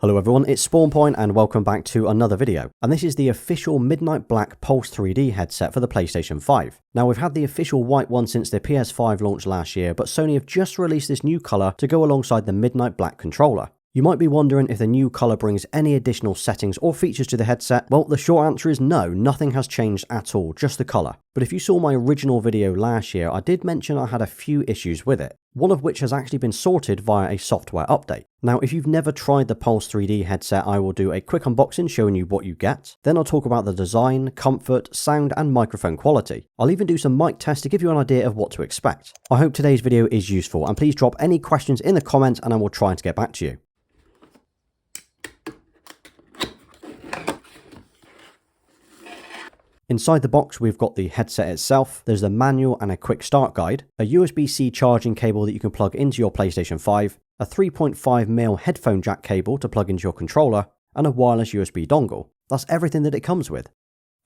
Hello everyone, it's SpawnPoiint and welcome back to another video. And this is the official Midnight Black Pulse 3D headset for the PlayStation 5. Now we've had the official white one since the PS5 launched last year, but Sony have just released this new colour to go alongside the Midnight Black controller. You might be wondering if the new colour brings any additional settings or features to the headset. Well, the short answer is no, nothing has changed at all, just the colour. But if you saw my original video last year, I did mention I had a few issues with it, one of which has actually been sorted via a software update. Now, if you've never tried the Pulse 3D headset, I will do a quick unboxing showing you what you get. Then I'll talk about the design, comfort, sound and microphone quality. I'll even do some mic tests to give you an idea of what to expect. I hope today's video is useful and please drop any questions in the comments and I will try to get back to you. Inside the box we've got the headset itself, there's the manual and a quick start guide, a USB-C charging cable that you can plug into your PlayStation 5, a 3.5mm headphone jack cable to plug into your controller, and a wireless USB dongle. That's everything that it comes with.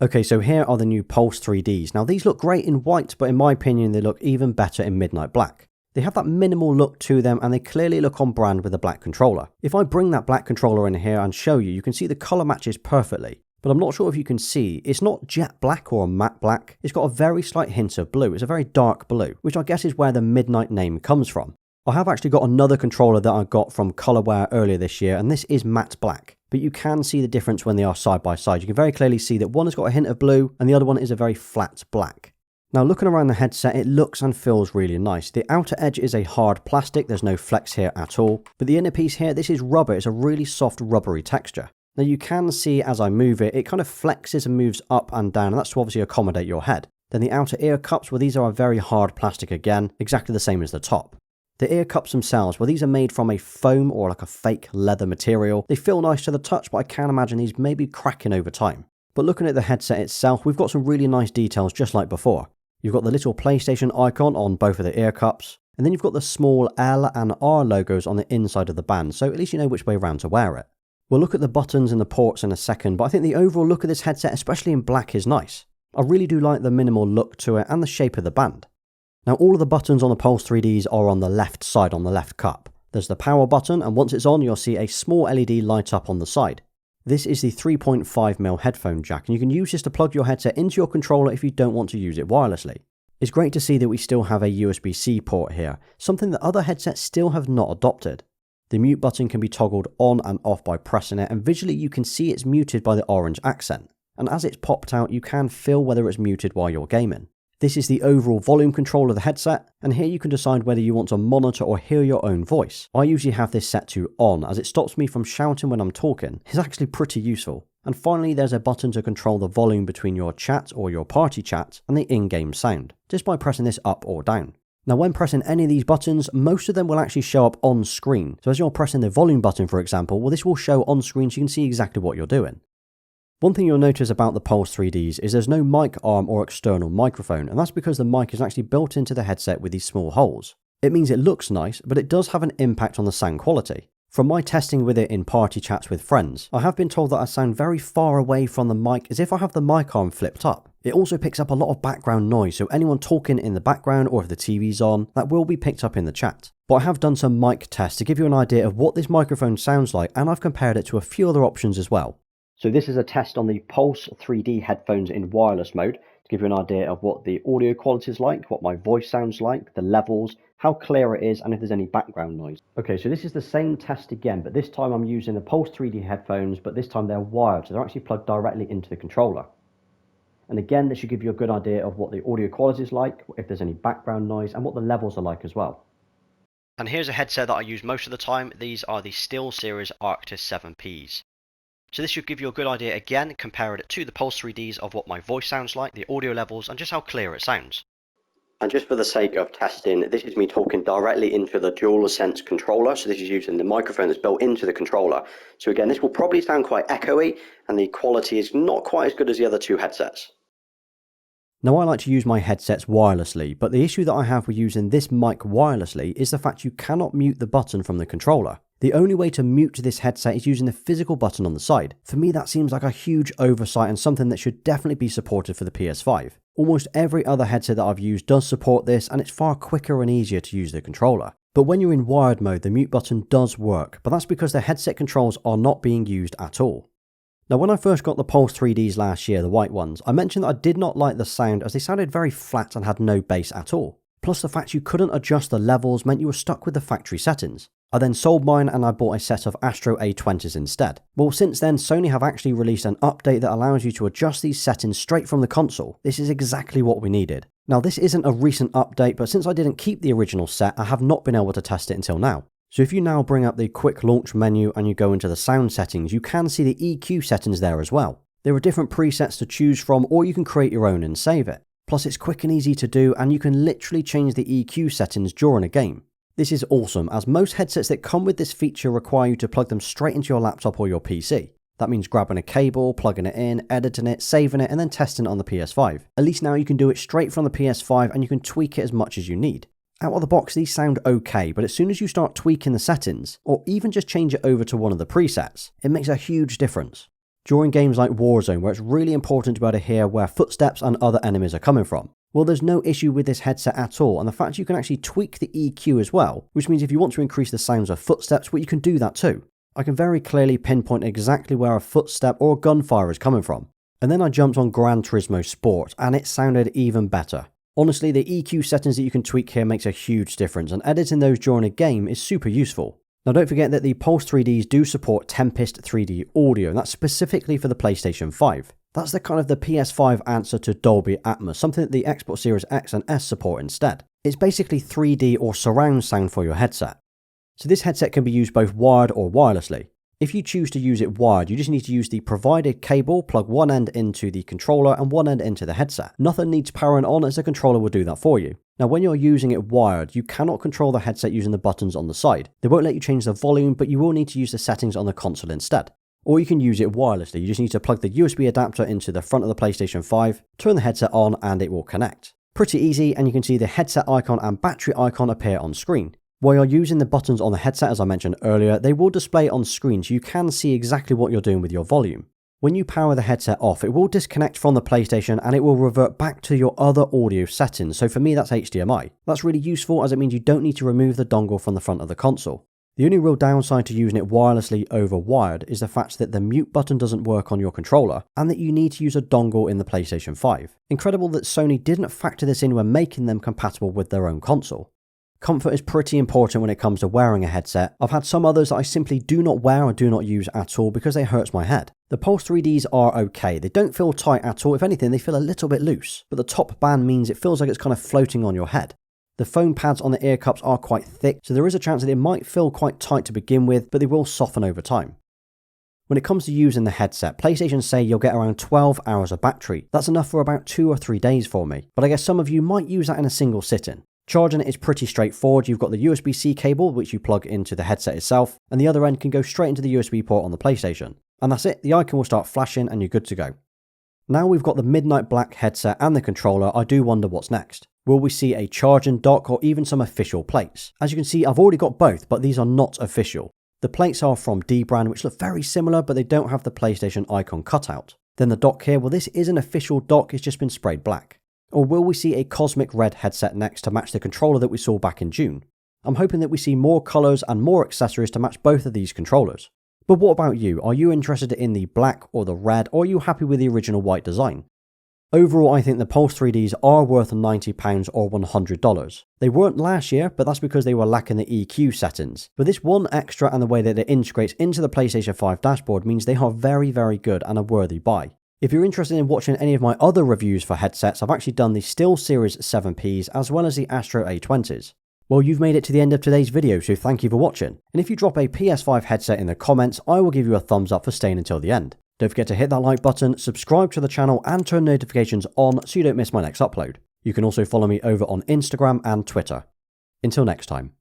Okay, so here are the new Pulse 3Ds. Now these look great in white, but in my opinion they look even better in Midnight Black. They have that minimal look to them and they clearly look on brand with the black controller. If I bring that black controller in here and show you, you can see the colour matches perfectly. But I'm not sure if you can see, it's not jet black or matte black, it's got a very slight hint of blue, it's a very dark blue, which I guess is where the Midnight name comes from. I have actually got another controller that I got from Colorware earlier this year, and this is matte black, but you can see the difference when they are side by side. You can very clearly see that one has got a hint of blue, and the other one is a very flat black. Now looking around the headset, it looks and feels really nice. The outer edge is a hard plastic, there's no flex here at all, but the inner piece here, this is rubber, it's a really soft rubbery texture. Now you can see as I move it, it kind of flexes and moves up and down, and that's to obviously accommodate your head. Then the outer ear cups, well these are a very hard plastic again, exactly the same as the top. The ear cups themselves, well these are made from a foam or like a fake leather material. They feel nice to the touch, but I can imagine these may be cracking over time. But looking at the headset itself, we've got some really nice details just like before. You've got the little PlayStation icon on both of the ear cups, and then you've got the small L and R logos on the inside of the band, so at least you know which way around to wear it. We'll look at the buttons and the ports in a second, but I think the overall look of this headset, especially in black, is nice. I really do like the minimal look to it and the shape of the band. Now all of the buttons on the Pulse 3Ds are on the left side, on the left cup. There's the power button, and once it's on you'll see a small LED light up on the side. This is the 3.5mm headphone jack, and you can use this to plug your headset into your controller if you don't want to use it wirelessly. It's great to see that we still have a USB-C port here, something that other headsets still have not adopted. The mute button can be toggled on and off by pressing it, and visually you can see it's muted by the orange accent. And as it's popped out, you can feel whether it's muted while you're gaming. This is the overall volume control of the headset, and here you can decide whether you want to monitor or hear your own voice. I usually have this set to on, as it stops me from shouting when I'm talking. It's actually pretty useful. And finally, there's a button to control the volume between your chat or your party chat and the in-game sound, just by pressing this up or down. Now when pressing any of these buttons, most of them will actually show up on screen. So as you're pressing the volume button for example, well this will show on screen so you can see exactly what you're doing. One thing you'll notice about the Pulse 3Ds is there's no mic arm or external microphone, and that's because the mic is actually built into the headset with these small holes. It means it looks nice, but it does have an impact on the sound quality. From my testing with it in party chats with friends, I have been told that I sound very far away from the mic as if I have the mic arm flipped up. It also picks up a lot of background noise, so anyone talking in the background or if the TV's on, that will be picked up in the chat. But I have done some mic tests to give you an idea of what this microphone sounds like, and I've compared it to a few other options as well. So this is a test on the Pulse 3D headphones in wireless mode, to give you an idea of what the audio quality is like, what my voice sounds like, the levels, how clear it is, and if there's any background noise. Okay, so this is the same test again, but this time I'm using the Pulse 3D headphones, but this time they're wired, so they're actually plugged directly into the controller. And again, this should give you a good idea of what the audio quality is like, if there's any background noise, and what the levels are like as well. And here's a headset that I use most of the time. These are the SteelSeries Arctis 7Ps. So this should give you a good idea again, compare it to the Pulse 3Ds of what my voice sounds like, the audio levels, and just how clear it sounds. And just for the sake of testing, this is me talking directly into the DualSense controller. So this is using the microphone that's built into the controller. So again, this will probably sound quite echoey, and the quality is not quite as good as the other two headsets. Now I like to use my headsets wirelessly, but the issue that I have with using this mic wirelessly is the fact you cannot mute the button from the controller. The only way to mute this headset is using the physical button on the side. For me that seems like a huge oversight and something that should definitely be supported for the PS5. Almost every other headset that I've used does support this, and it's far quicker and easier to use the controller. But when you're in wired mode, the mute button does work, but that's because the headset controls are not being used at all. Now when I first got the Pulse 3Ds last year, the white ones, I mentioned that I did not like the sound as they sounded very flat and had no bass at all. Plus the fact you couldn't adjust the levels meant you were stuck with the factory settings. I then sold mine and I bought a set of Astro A20s instead. Well, since then, Sony have actually released an update that allows you to adjust these settings straight from the console. This is exactly what we needed. Now this isn't a recent update, but since I didn't keep the original set, I have not been able to test it until now. So if you now bring up the quick launch menu and you go into the sound settings, you can see the EQ settings there as well. There are different presets to choose from, or you can create your own and save it. Plus it's quick and easy to do, and you can literally change the EQ settings during a game. This is awesome, as most headsets that come with this feature require you to plug them straight into your laptop or your PC. That means grabbing a cable, plugging it in, editing it, saving it, and then testing it on the PS5. At least now you can do it straight from the PS5 and you can tweak it as much as you need. Out of the box, these sound okay, but as soon as you start tweaking the settings, or even just change it over to one of the presets, it makes a huge difference. During games like Warzone, where it's really important to be able to hear where footsteps and other enemies are coming from, well, there's no issue with this headset at all, and the fact you can actually tweak the EQ as well, which means if you want to increase the sounds of footsteps, well, you can do that too. I can very clearly pinpoint exactly where a footstep or a gunfire is coming from. And then I jumped on Gran Turismo Sport, and it sounded even better. Honestly, the EQ settings that you can tweak here makes a huge difference, and editing those during a game is super useful. Now don't forget that the Pulse 3Ds do support Tempest 3D audio, and that's specifically for the PlayStation 5. That's the kind of the PS5 answer to Dolby Atmos, something that the Xbox Series X and S support instead. It's basically 3D or surround sound for your headset. So this headset can be used both wired or wirelessly. If you choose to use it wired, you just need to use the provided cable, plug one end into the controller and one end into the headset. Nothing needs powering on, as the controller will do that for you. Now when you're using it wired, you cannot control the headset using the buttons on the side. They won't let you change the volume, but you will need to use the settings on the console instead. Or you can use it wirelessly. You just need to plug the USB adapter into the front of the PlayStation 5, turn the headset on, and it will connect. Pretty easy, and you can see the headset icon and battery icon appear on screen. While you're using the buttons on the headset, as I mentioned earlier, they will display on screen so you can see exactly what you're doing with your volume. When you power the headset off, it will disconnect from the PlayStation and it will revert back to your other audio settings. So for me, that's HDMI. That's really useful, as it means you don't need to remove the dongle from the front of the console. The only real downside to using it wirelessly over wired is the fact that the mute button doesn't work on your controller and that you need to use a dongle in the PlayStation 5. Incredible that Sony didn't factor this in when making them compatible with their own console. Comfort is pretty important when it comes to wearing a headset. I've had some others that I simply do not wear or do not use at all because they hurt my head. The Pulse 3Ds are okay. They don't feel tight at all. If anything, they feel a little bit loose. But the top band means it feels like it's kind of floating on your head. The foam pads on the ear cups are quite thick, so there is a chance that it might feel quite tight to begin with, but they will soften over time. When it comes to using the headset, PlayStation say you'll get around 12 hours of battery. That's enough for about 2 or 3 days for me, but I guess some of you might use that in a single sitting. Charging it is pretty straightforward. You've got the USB-C cable, which you plug into the headset itself, and the other end can go straight into the USB port on the PlayStation. And that's it, the icon will start flashing and you're good to go. Now we've got the midnight black headset and the controller, I do wonder what's next. Will we see a charging dock or even some official plates? As you can see, I've already got both, but these are not official. The plates are from D-Brand, which look very similar, but they don't have the PlayStation icon cutout. Then the dock here, well, this is an official dock, it's just been sprayed black. Or will we see a cosmic red headset next to match the controller that we saw back in June? I'm hoping that we see more colours and more accessories to match both of these controllers. But what about you? Are you interested in the black or the red, or are you happy with the original white design? Overall, I think the Pulse 3Ds are worth £90 or $100. They weren't last year, but that's because they were lacking the EQ settings. But this one extra and the way that it integrates into the PlayStation 5 dashboard means they are very, very good and a worthy buy. If you're interested in watching any of my other reviews for headsets, I've actually done the SteelSeries 7Ps as well as the Astro A20s. Well, you've made it to the end of today's video, so thank you for watching. And if you drop a PS5 headset in the comments, I will give you a thumbs up for staying until the end. Don't forget to hit that like button, subscribe to the channel and turn notifications on so you don't miss my next upload. You can also follow me over on Instagram and Twitter. Until next time.